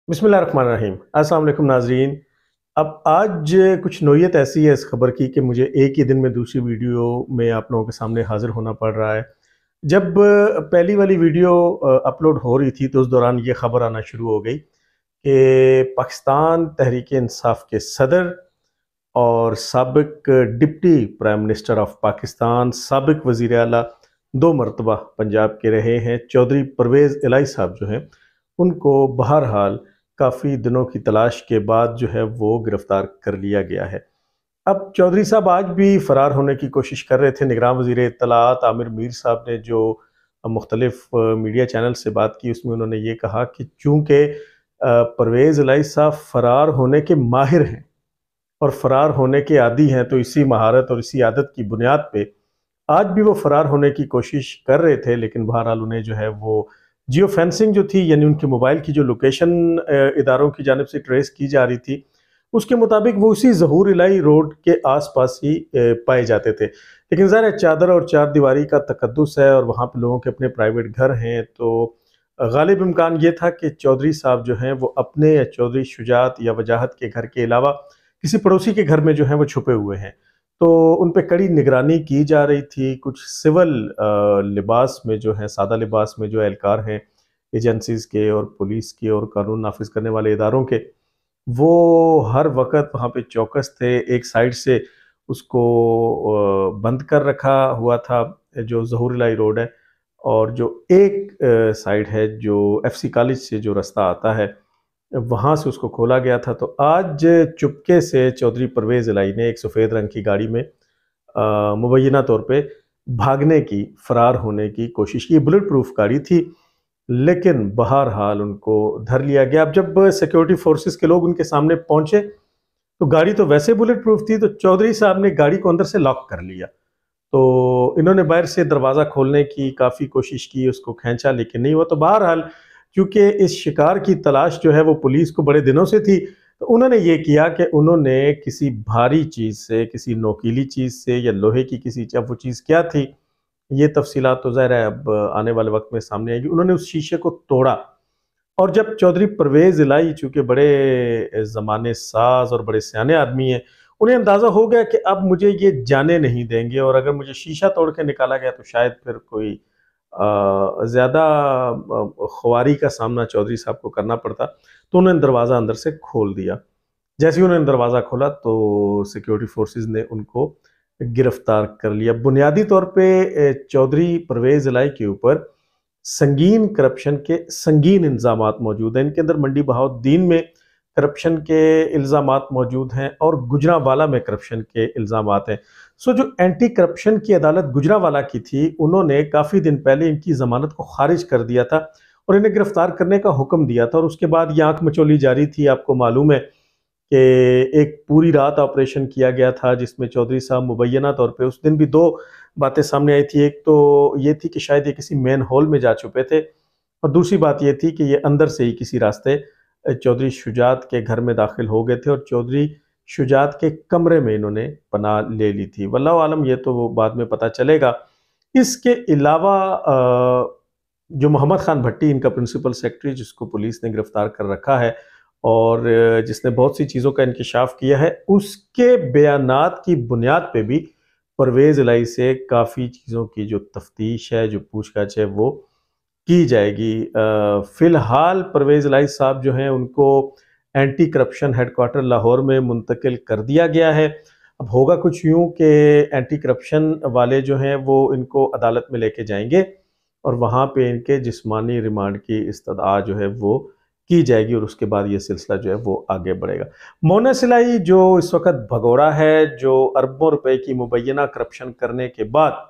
बिस्मिल्लाहिर्रहमानिर्रहीम। अस्सलाम वालेकुम नाज़रीन। अब आज कुछ नोयत ऐसी है इस खबर की कि मुझे एक ही दिन में दूसरी वीडियो में आप लोगों के सामने हाज़िर होना पड़ रहा है। जब पहली वाली वीडियो अपलोड हो रही थी तो उस दौरान ये खबर आना शुरू हो गई कि पाकिस्तान तहरीक इंसाफ के सदर और साबिक deputy prime minister of Pakistan, साबिक वज़ीर आला 2 मरतबा पंजाब के रहे हैं, चौधरी परवेज़ इलाही साहब जो हैं, उनको बहरहाल काफ़ी दिनों की तलाश के बाद जो है वो गिरफ़्तार कर लिया गया है। अब चौधरी साहब आज भी फ़रार होने की कोशिश कर रहे थे। निगरान वज़ीर इत्तलाआत आमिर मीर साहब ने जो मुख्तलिफ़ मीडिया चैनल से बात की, उसमें उन्होंने ये कहा कि चूँकि परवेज़ इलाही साहब फ़रार होने के माहिर हैं और फ़रार होने के आदी हैं, तो इसी महारत और इसी आदत की बुनियाद पे आज भी वो फ़रार होने की कोशिश कर रहे थे, लेकिन बहरहाल उन्हें जो है वो जियो फेंसिंग जो थी, यानी उनके मोबाइल की जो लोकेशन इदारों की जानिब से ट्रेस की जा रही थी, उसके मुताबिक वो उसी ज़हूर इलाही रोड के आस-पास ही पाए जाते थे। लेकिन ज़ाहिर है चादर और चारदीवारी का तकद्दुस है और वहाँ पे लोगों के अपने प्राइवेट घर हैं, तो गालिब इम्कान ये था कि चौधरी साहब जो हैं वो अपने या चौधरी शुजात या वजाहत के घर के अलावा किसी पड़ोसी के घर में जो है वो छुपे हुए हैं। तो उन पे कड़ी निगरानी की जा रही थी। कुछ सिविल लिबास में जो है, सादा लिबास में जो एहलकार हैं एजेंसीज़ के और पुलिस के और कानून नाफ़िज़ करने वाले इदारों के, वो हर वक़्त वहाँ पे चौकस थे। एक साइड से उसको बंद कर रखा हुआ था जो ज़हूर इलाही रोड है, और जो एक साइड है जो एफसी कॉलेज से जो रास्ता आता है, वहाँ से उसको खोला गया था। तो आज चुपके से चौधरी परवेज़ इलाही ने एक सफ़ेद रंग की गाड़ी में मुबैना तौर पे भागने की, फ़रार होने की कोशिश की। बुलेट प्रूफ गाड़ी थी, लेकिन बहरहाल उनको धर लिया गया। अब जब सिक्योरिटी फोर्सेस के लोग उनके सामने पहुंचे, तो गाड़ी तो वैसे बुलेट प्रूफ थी, तो चौधरी साहब ने गाड़ी को अंदर से लॉक कर लिया। तो इन्होंने बाहर से दरवाज़ा खोलने की काफ़ी कोशिश की, उसको खींचा, लेकिन नहीं हुआ। तो बहरहाल क्योंकि इस शिकार की तलाश जो है वो पुलिस को बड़े दिनों से थी, तो उन्होंने ये किया कि उन्होंने किसी भारी चीज़ से, किसी नोकीली चीज़ से या लोहे की किसी, अब वो चीज़ क्या थी, ये तफ़सीलात तो ज़ाहिर है अब आने वाले वक़्त में सामने आएगी। उन्होंने उस शीशे को तोड़ा, और जब चौधरी परवेज़ इलाही चूँकि बड़े ज़माने साज़ और बड़े सयाने आदमी हैं, उन्हें अंदाज़ा हो गया कि अब मुझे ये जाने नहीं देंगे, और अगर मुझे शीशा तोड़ के निकाला गया तो शायद फिर कोई ज़्यादा खुआरी का सामना चौधरी साहब को करना पड़ता। तो उन्होंने दरवाज़ा अंदर से खोल दिया। जैसे ही उन्होंने दरवाज़ा खोला तो सिक्योरिटी फोर्सेस ने उनको गिरफ्तार कर लिया। बुनियादी तौर पे चौधरी परवेज़ इलाही के ऊपर संगीन करप्शन के संगीन इल्ज़ामात मौजूद हैं। इनके अंदर मंडी बहाउद्दीन में करप्शन के इल्ज़ामात मौजूद हैं और गुजरांवाला में करप्शन के इल्ज़ामात हैं। सो जो एंटी करप्शन की अदालत गुजरांवाला की थी, उन्होंने काफ़ी दिन पहले इनकी ज़मानत को खारिज कर दिया था और इन्हें गिरफ्तार करने का हुक्म दिया था, और उसके बाद ये आंख मचोली जारी थी। आपको मालूम है कि एक पूरी रात ऑपरेशन किया गया था जिसमें चौधरी साहब मुबैना तौर पे, उस दिन भी 2 बातें सामने आई थी। एक तो ये थी कि शायद ये किसी मेन हॉल में जा छुपे थे, और दूसरी बात ये थी कि ये अंदर से ही किसी रास्ते चौधरी शुजात के घर में दाखिल हो गए थे और चौधरी शुजात के कमरे में इन्होंने पनाह ले ली थी। वल्लाहु आलम, ये तो वो बाद में पता चलेगा। इसके अलावा जो मोहम्मद खान भट्टी, इनका प्रिंसिपल सेक्रेटरी, जिसको पुलिस ने गिरफ्तार कर रखा है और जिसने बहुत सी चीज़ों का इंकशाफ किया है, उसके बयानात की बुनियाद पे भी परवेज़ इलाही से काफ़ी चीज़ों की जो तफ्तीश है, जो पूछताछ है, वो की जाएगी। फ़िलहाल परवेज़ इलाही साहब जो हैं उनको एंटी करप्शन हेडक्वार्टर लाहौर में मुंतकिल कर दिया गया है। अब होगा कुछ यूँ कि एंटी करप्शन वाले जो हैं वो इनको अदालत में लेके जाएंगे और वहाँ पे इनके जिस्मानी रिमांड की इस्तदा जो है वो की जाएगी, और उसके बाद ये सिलसिला जो है वो आगे बढ़ेगा। मोनेस इलाही जो इस वक्त भगोड़ा है, जो अरबों रुपए की मुबैना करप्शन करने के बाद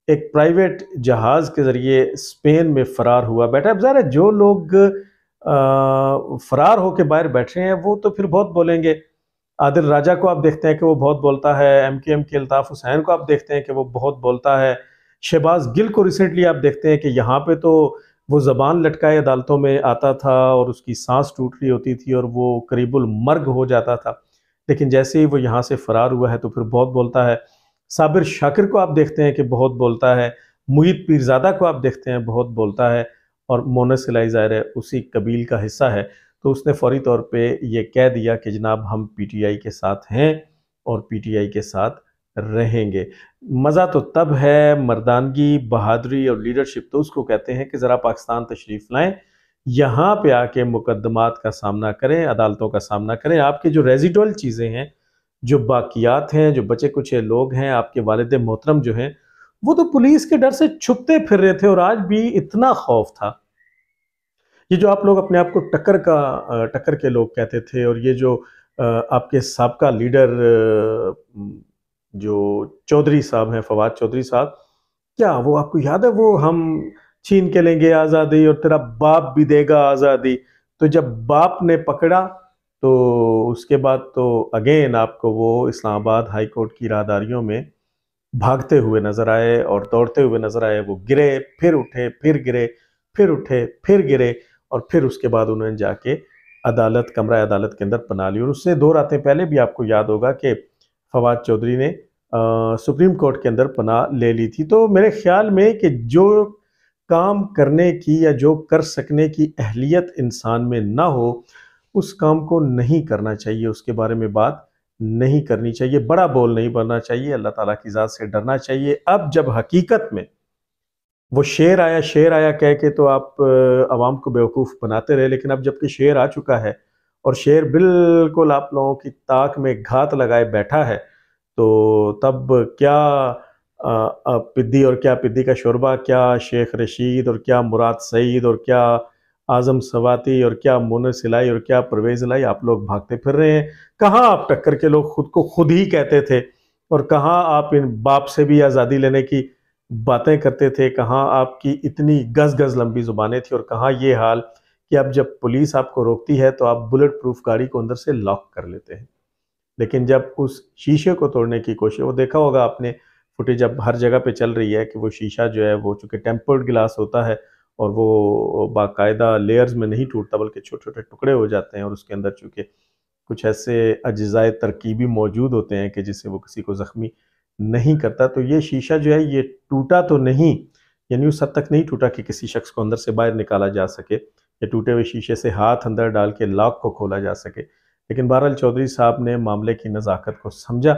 एक प्राइवेट जहाज़ के ज़रिए स्पेन में फ़रार हुआ बैठा है। अब ज़ाहिर है जो लोग फ़रार होके बाहर बैठे हैं वो तो फिर बहुत बोलेंगे। आदिल राजा को आप देखते हैं कि वो बहुत बोलता है, एमकेएम के अल्ताफ़ हुसैन को आप देखते हैं कि वो बहुत बोलता है, शहबाज गिल को रिसेंटली आप देखते हैं कि यहाँ पे तो वो ज़बान लटकाए अदालतों में आता था और उसकी सांस टूट रही होती थी और वो करीबुल मर्ग हो जाता था। लेकिन जैसे ही वो यहाँ से फ़रार हुआ है तो फिर बहुत बोलता है। साबिर शाकिर को आप देखते हैं कि बहुत बोलता है, मुईद पीरज़ादा को आप देखते हैं बहुत बोलता है, और मोनेस इलाही ज़ाहिर है उसी कबील का हिस्सा है। तो उसने फौरी तौर पे ये कह दिया कि जनाब हम पीटीआई के साथ हैं और पीटीआई के साथ रहेंगे। मज़ा तो तब है, मर्दानगी, बहादुरी और लीडरशिप तो उसको कहते हैं कि ज़रा पाकिस्तान तशरीफ़ लाएं, यहाँ पे आके मुकदमात का सामना करें, अदालतों का सामना करें। आपकी जो रेजिडुअल चीज़ें हैं, जो बाकियात हैं, जो बचे कुचे लोग हैं, आपके वालिद मोहतरम जो हैं, वो तो पुलिस के डर से छुपते फिर रहे थे और आज भी इतना खौफ था। ये जो आप लोग अपने आप को टक्कर के लोग कहते थे, और ये जो आपके साबका लीडर जो चौधरी साहब हैं, फवाद चौधरी साहब, क्या वो आपको याद है, वो हम छीन के लेंगे आज़ादी और तेरा बाप भी देगा आज़ादी। तो जब बाप ने पकड़ा तो उसके बाद तो अगेन आपको वो इस्लामाबाद हाई कोर्ट की राहदारियों में भागते हुए नजर आए और दौड़ते हुए नजर आए। वो गिरे, फिर उठे, फिर गिरे, फिर उठे, फिर गिरे, और फिर उसके बाद उन्होंने जाके कमरा अदालत के अंदर पनाह ली। और उससे 2 रातें पहले भी आपको याद होगा कि फवाद चौधरी ने सुप्रीम कोर्ट के अंदर पनाह ले ली थी। तो मेरे ख्याल में कि जो काम करने की या जो कर सकने की अहलियत इंसान में ना हो, उस काम को नहीं करना चाहिए, उसके बारे में बात नहीं करनी चाहिए, बड़ा बोल नहीं बनना चाहिए, अल्लाह ताला की ज़ात से डरना चाहिए। अब जब हकीकत में वो शेर आया कह के तो आप आवाम को बेवकूफ़ बनाते रहे, लेकिन अब जबकि शेर आ चुका है और शेर बिल्कुल आप लोगों की ताक में घात लगाए बैठा है, तो तब क्या पिद्दी और क्या पिद्दी का शोरबा, क्या शेख रशीद और क्या मुराद सईद और क्या आज़म सवाती और क्या मोनर सिलाई और क्या परवेज़ लाई, आप लोग भागते फिर रहे हैं। कहाँ आप टक्कर के लोग खुद को खुद ही कहते थे, और कहाँ आप इन बाप से भी आज़ादी लेने की बातें करते थे, कहाँ आपकी इतनी गज गज लंबी जुबानें थी, और कहाँ ये हाल कि अब जब पुलिस आपको रोकती है तो आप बुलेट प्रूफ गाड़ी को अंदर से लॉक कर लेते हैं। लेकिन जब उस शीशे को तोड़ने की कोशिश, वो देखा होगा आपने फुटेज अब हर जगह पे चल रही है कि वो शीशा जो है वो चूंकि टेम्पर्ड गिलास होता है और वो बाकायदा लेयर्स में नहीं टूटता बल्कि छोटे छोटे टुकड़े हो जाते हैं, और उसके अंदर चूंकि कुछ ऐसे अज्जाए तरकीबी मौजूद होते हैं कि जिससे वो किसी को ज़ख्मी नहीं करता। तो ये शीशा जो है ये टूटा तो नहीं, यानी उस हद तक नहीं टूटा कि किसी शख्स को अंदर से बाहर निकाला जा सके, या टूटे हुए शीशे से हाथ अंदर डाल के लॉक को खोला जा सके। लेकिन बहरहाल चौधरी साहब ने मामले की नज़ाकत को समझा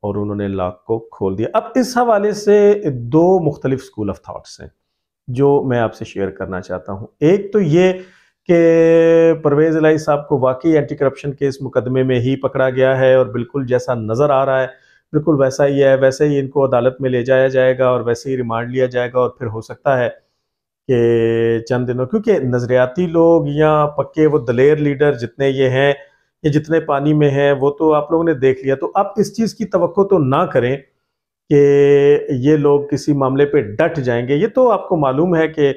और उन्होंने लॉक को खोल दिया। अब इस हवाले से 2 मुख्तलिफ स्कूल ऑफ थाट्स हैं जो मैं आपसे शेयर करना चाहता हूँ। एक तो ये कि परवेज़ इलाही साहब को वाकई एंटी करप्शन के इस मुकदमे में ही पकड़ा गया है और बिल्कुल जैसा नज़र आ रहा है बिल्कुल वैसा ही है, वैसे ही इनको अदालत में ले जाया जाएगा और वैसे ही रिमांड लिया जाएगा, और फिर हो सकता है कि चंद दिनों, क्योंकि नज़रियाती लोग या पक्के वो दलेर लीडर जितने ये हैं या जितने पानी में हैं वो तो आप लोगों ने देख लिया। तो आप इस चीज़ की तवक्को तो ना करें कि ये लोग किसी मामले पे डट जाएंगे। ये तो आपको मालूम है कि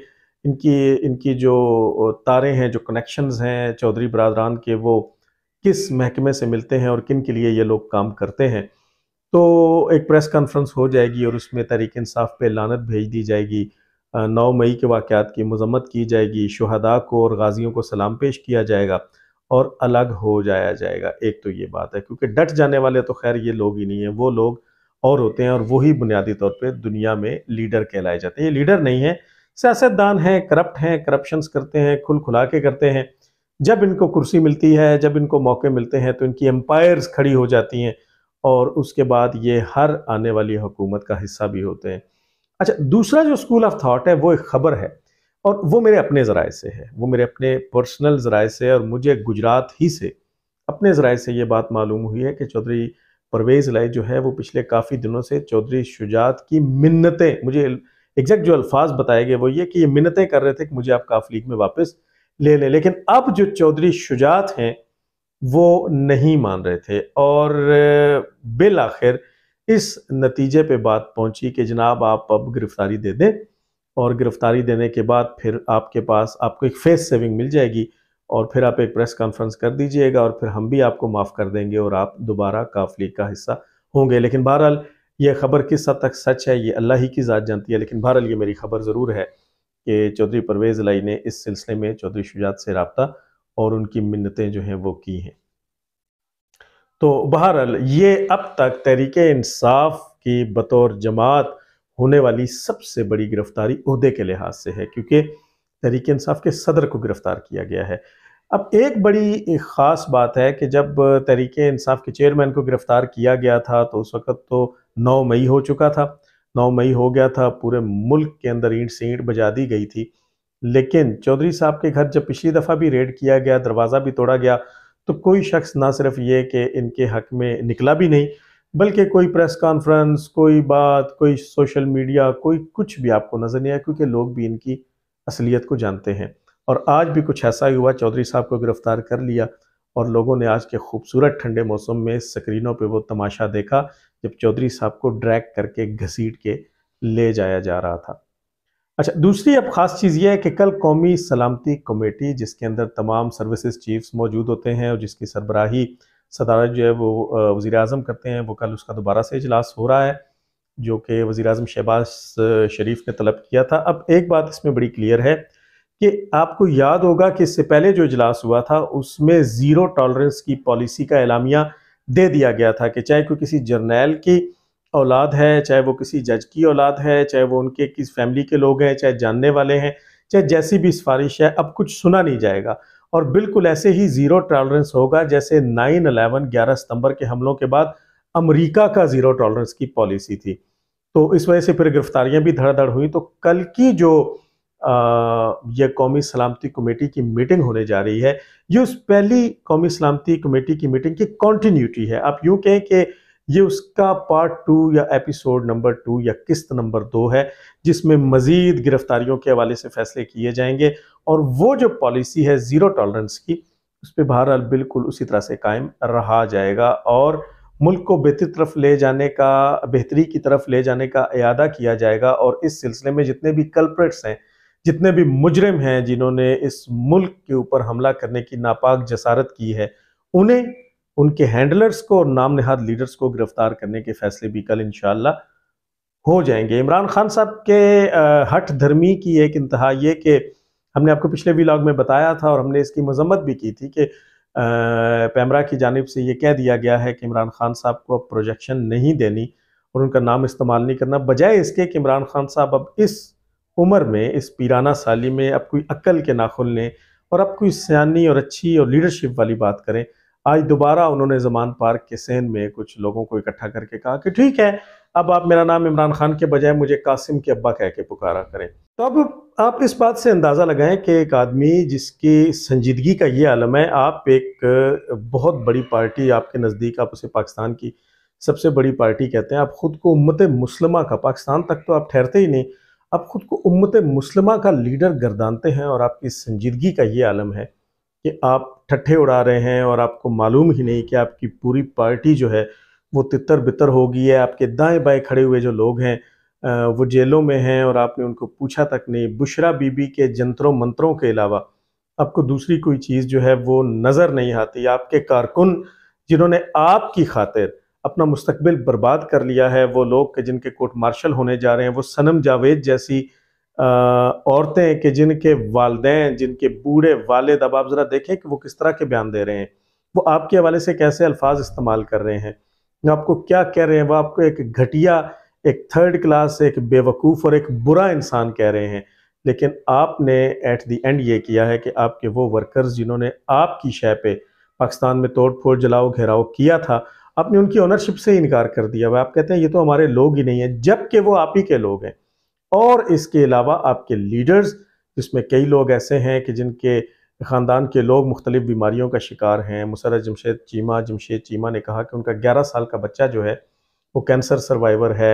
इनकी इनकी जो तारे हैं, जो कनेक्शंस हैं चौधरी बरादरान के, वो किस महकमे से मिलते हैं और किन के लिए ये लोग काम करते हैं। तो एक प्रेस कॉन्फ्रेंस हो जाएगी और उसमें तहरीक इंसाफ पे लानत भेज दी जाएगी, 9 मई के वाक़यात की मज़म्मत की जाएगी, शुहदा को और गाजियों को सलाम पेश किया जाएगा और अलग हो जाया जाएगा। एक तो ये बात है, क्योंकि डट जाने वाले तो खैर ये लोग ही नहीं हैं, वो लोग और होते हैं, और वही बुनियादी तौर पे दुनिया में लीडर कहलाए जाते हैं। ये लीडर नहीं है, सियासतदान हैं, करप्ट हैं, करप्शंस करते हैं, खुल खुला के करते हैं। जब इनको कुर्सी मिलती है, जब इनको मौके मिलते हैं तो इनकी एम्पायर्स खड़ी हो जाती हैं, और उसके बाद ये हर आने वाली हुकूमत का हिस्सा भी होते हैं। अच्छा, दूसरा जो स्कूल ऑफ थॉट है वो एक खबर है, और वो मेरे अपने ज़राए से है, वो मेरे अपने पर्सनल ज़राए से, और मुझे गुजरात ही से अपने ज़राए से ये बात मालूम हुई है कि चौधरी परवेज़ इलाही जो है वो पिछले काफ़ी दिनों से चौधरी शुजात की मिन्नतें, मुझे एग्जैक्ट जो अल्फाज बताए गए वो ये कि ये मिन्नतें कर रहे थे कि मुझे आप काफ लीग में वापस ले लें। लेकिन अब जो चौधरी शुजात हैं वो नहीं मान रहे थे, और बिल आखिर इस नतीजे पे बात पहुंची कि जनाब आप अब गिरफ्तारी दे दें, और गिरफ्तारी देने के बाद फिर आपके पास आपको एक फेस सेविंग मिल जाएगी, और फिर आप एक प्रेस कॉन्फ्रेंस कर दीजिएगा और फिर हम भी आपको माफ़ कर देंगे और आप दोबारा काफ लीग का हिस्सा होंगे। लेकिन बहरहाल ये खबर किस हद तक सच है ये अल्लाह ही की ज़ात जानती है, लेकिन बहरहाल ये मेरी खबर ज़रूर है कि चौधरी परवेज़ इलाही ने इस सिलसिले में चौधरी शुजात से रब्ता और उनकी मिन्नतें जो हैं वो की हैं। तो बहरहाल ये अब तक तहरीक इंसाफ की बतौर जमात होने वाली सबसे बड़ी गिरफ्तारी ओहदे के लिहाज से है, क्योंकि तहरीक इंसाफ के सदर को गिरफ्तार किया गया है। अब एक बड़ी ख़ास बात है कि जब तहरीक-ए-इंसाफ के चेयरमैन को गिरफ़्तार किया गया था तो उस वक़्त तो 9 मई हो चुका था। 9 मई हो गया था, पूरे मुल्क के अंदर ईंट से ईंट बजा दी गई थी। लेकिन चौधरी साहब के घर जब पिछली दफ़ा भी रेड किया गया, दरवाज़ा भी तोड़ा गया, तो कोई शख्स ना सिर्फ़ ये कि इनके हक़ में निकला भी नहीं, बल्कि कोई प्रेस कॉन्फ्रेंस, कोई बात, कोई सोशल मीडिया, कोई कुछ भी आपको नज़र नहीं आया, क्योंकि लोग भी इनकी असलियत को जानते हैं। और आज भी कुछ ऐसा ही हुआ, चौधरी साहब को गिरफ़्तार कर लिया और लोगों ने आज के खूबसूरत ठंडे मौसम में स्क्रीनों पे वो तमाशा देखा जब चौधरी साहब को ड्रैग करके घसीट के ले जाया जा रहा था। अच्छा, दूसरी अब ख़ास चीज़ ये है कि कल कौमी सलामती कमेटी, जिसके अंदर तमाम सर्विसेज चीफ्स मौजूद होते हैं और जिसकी सरबराही सदारत जो है वो वज़ीर आज़म करते हैं, वो कल उसका दोबारा से इजलास हो रहा है, जो कि वज़ीर आज़म शहबाज शरीफ ने तलब किया था। अब एक बात इसमें बड़ी क्लियर है कि आपको याद होगा कि इससे पहले जो इजलास हुआ था उसमें ज़ीरो टॉलरेंस की पॉलिसी का एलामिया दे दिया गया था कि चाहे कोई किसी जर्नैल की औलाद है, चाहे वो किसी जज की औलाद है, चाहे वो उनके किस फैमिली के लोग हैं, चाहे जानने वाले हैं, चाहे जैसी भी सिफारिश है, अब कुछ सुना नहीं जाएगा। और बिल्कुल ऐसे ही ज़ीरो टॉलरेंस होगा जैसे 9/11 11 सितंबर के हमलों के बाद अमेरिका का ज़ीरो टॉलरेंस की पॉलिसी थी। तो इस वजह से फिर गिरफ्तारियां भी धड़ाधड़ हुई। तो कल की जो ये कौमी सलामती कमेटी की मीटिंग होने जा रही है, ये उस पहली कौमी सलामती कमेटी की मीटिंग की कॉन्टिन्यूटी है। आप यूँ कहें कि ये उसका पार्ट 2 या एपिसोड नंबर 2 या किस्त नंबर 2 है, जिसमें मज़ीद गिरफ्तारियों के हवाले से फैसले किए जाएंगे और वो जो पॉलिसी है ज़ीरो टॉलरेंस की, उस पर बहरहाल बिल्कुल उसी तरह से कायम रहा जाएगा और मुल्क को बेहतरी की तरफ ले जाने का इरादा किया जाएगा। और इस सिलसिले में जितने भी कल्प्रिट्स हैं, जितने भी मुजरिम हैं जिन्होंने इस मुल्क के ऊपर हमला करने की नापाक जसारत की है, उन्हें, उनके हैंडलर्स को और नाम नहाद लीडर्स को गिरफ्तार करने के फैसले भी कल इंशाअल्लाह हो जाएंगे। इमरान खान साहब के हठ धर्मी की एक इंतहा ये कि हमने आपको पिछले व्लॉग में बताया था और हमने इसकी मजम्मत भी की थी कि पैमरा की जानिब से ये कह दिया गया है कि इमरान खान साहब को अब प्रोजेक्शन नहीं देनी और उनका नाम इस्तेमाल नहीं करना, बजाय इसके कि इमरान खान साहब अब इस उम्र में, इस पीराना साली में अब कोई अक्ल के नाखुन लें और अब कोई सियानी और अच्छी और लीडरशिप वाली बात करें। आज दोबारा उन्होंने ज़मान पार्क के सेन में कुछ लोगों को इकट्ठा करके कहा कि ठीक है, अब आप मेरा नाम इमरान खान के बजाय मुझे कासिम के अब्बा कह के पुकारा करें। तो अब आप इस बात से अंदाज़ा लगाएं कि एक आदमी जिसकी संजीदगी का ये आलम है, आप एक बहुत बड़ी पार्टी आपके नज़दीक, आप उसे पाकिस्तान की सबसे बड़ी पार्टी कहते हैं, आप ख़ुद को उम्मत मुस्लिमा का, पाकिस्तान तक तो आप ठहरते ही नहीं, आप ख़ुद को उम्मत मुस्लिमा का लीडर गर्दानते हैं और आपकी संजीदगी का ये आलम है कि आप ठट्ठे उड़ा रहे हैं और आपको मालूम ही नहीं कि आपकी पूरी पार्टी जो है वो तितर बितर हो गई है। आपके दाएं बाएं खड़े हुए जो लोग हैं वो जेलों में हैं और आपने उनको पूछा तक नहीं। बुशरा बीबी के जंतरों मंत्रों के अलावा आपको दूसरी कोई चीज़ जो है वो नज़र नहीं आती। आपके कारकुन जिन्होंने आपकी खातिर अपना मुस्तकबिल बर्बाद कर लिया है, वो लोग के जिनके कोर्ट मार्शल होने जा रहे हैं, वो सनम जावेद जैसी औरतें कि जिनके वालिदैन, जिनके बूढ़े वालिद, अब आप ज़रा देखें कि वो किस तरह के बयान दे रहे हैं, वो आपके हवाले से कैसे अल्फाज इस्तेमाल कर रहे हैं, वो आपको क्या कह रहे हैं, वो आपको एक घटिया, एक थर्ड क्लास, एक बेवकूफ़ और एक बुरा इंसान कह रहे हैं। लेकिन आपने एट द एंड ये किया है कि आपके वो वर्कर्स जिन्होंने आपकी शय पे पाकिस्तान में तोड़ फोड़ जलाओ घेराव किया था, आपने उनकी ओनरशिप से इनकार कर दिया। वह आप कहते हैं ये तो हमारे लोग ही नहीं हैं, जबकि वो आप ही के लोग हैं। और इसके अलावा आपके लीडर्स, जिसमें कई लोग ऐसे हैं कि जिनके ख़ानदान के लोग मुख्तलिफ बीमारियों का शिकार हैं। मुसर्रत जमशेद चीमा ने कहा कि उनका 11 साल का बच्चा जो है वो कैंसर सर्वाइवर है।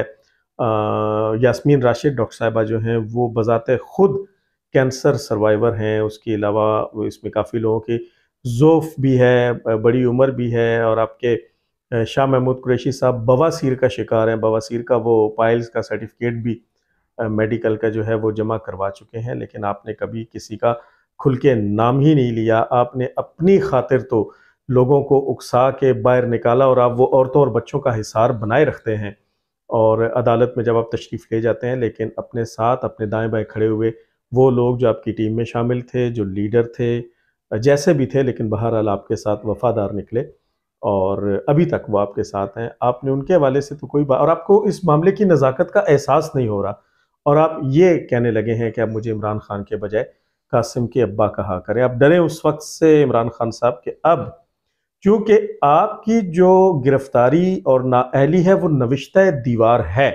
यास्मीन राशिद डॉक्टर साहिबा जो हैं वो बज़ाते ख़ुद कैंसर सर्वाइवर हैं। उसके अलावा इसमें काफ़ी लोगों की ज़ोफ़ भी है, बड़ी उम्र भी है। और आपके शाह महमूद कुरैशी साहब बवासीर का शिकार हैं। बवासीर का वो पाइल्स का सर्टिफिकेट भी मेडिकल का जो है वो जमा करवा चुके हैं, लेकिन आपने कभी किसी का खुल के नाम ही नहीं लिया। आपने अपनी खातिर तो लोगों को उकसा के बाहर निकाला और आप वो औरतों और बच्चों का हिसार बनाए रखते हैं और अदालत में जब आप तशरीफ़ ले जाते हैं, लेकिन अपने साथ अपने दाएं बाएं खड़े हुए वो लोग जो आपकी टीम में शामिल थे, जो लीडर थे, जैसे भी थे, लेकिन बहरहाल आपके साथ वफ़ादार निकले और अभी तक वो आपके साथ हैं। आपने उनके हवाले से तो कोई बात, और आपको इस मामले की नज़ाकत का एहसास नहीं हो रहा और आप ये कहने लगे हैं कि अब मुझे इमरान खान के बजाय कासिम के अब्बा कहा करें। आप डरे उस वक्त से इमरान खान साहब के अब, क्योंकि आपकी जो गिरफ्तारी और नाअहली है वो नविश्ता दीवार है।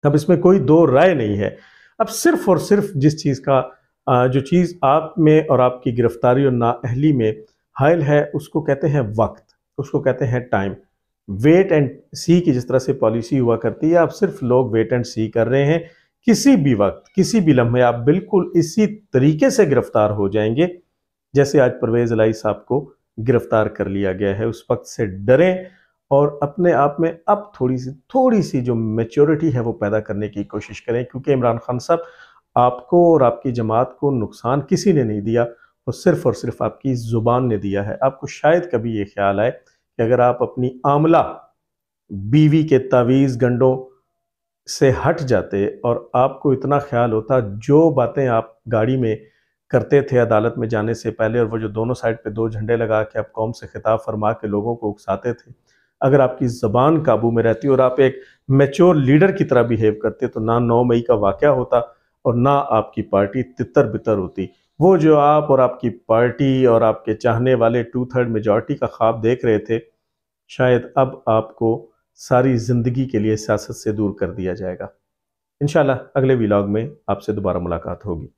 अब इसमें कोई दो राय नहीं है। अब सिर्फ और सिर्फ जिस चीज़ का जो चीज़ आप में और आपकी गिरफ्तारी और नाअहली में हायल है उसको कहते हैं वक्त, उसको कहते हैं टाइम। वेट एंड सी की जिस तरह से पॉलिसी हुआ करती है, आप सिर्फ लोग वेट एंड सी कर रहे हैं। किसी भी वक्त किसी भी लम्हे आप बिल्कुल इसी तरीके से गिरफ्तार हो जाएंगे जैसे आज परवेज इलाही साहब को गिरफ्तार कर लिया गया है। उस वक्त से डरें और अपने आप में अब थोड़ी सी जो मेच्योरिटी है वो पैदा करने की कोशिश करें, क्योंकि इमरान खान साहब आपको और आपकी जमात को नुकसान किसी ने नहीं दिया, वो सिर्फ और सिर्फ आपकी ज़ुबान ने दिया है। आपको शायद कभी ये ख्याल आए कि अगर आप अपनी आमला बीवी के तावीज़ गंडों से हट जाते और आपको इतना ख्याल होता जो बातें आप गाड़ी में करते थे अदालत में जाने से पहले, और वो जो दोनों साइड पे दो झंडे लगा के आप कौम से खिताब फरमा के लोगों को उकसाते थे, अगर आपकी ज़बान काबू में रहती और आप एक मैच्योर लीडर की तरह बिहेव करते तो ना 9 मई का वाक़या होता और ना आपकी पार्टी तितर बितर होती। वो जो आप और आपकी पार्टी और आपके चाहने वाले 2/3 मेजॉरिटी का ख्वाब देख रहे थे, शायद अब आपको सारी ज़िंदगी के लिए सियासत से दूर कर दिया जाएगा। इंशाल्लाह अगले व्लॉग में आपसे दोबारा मुलाकात होगी।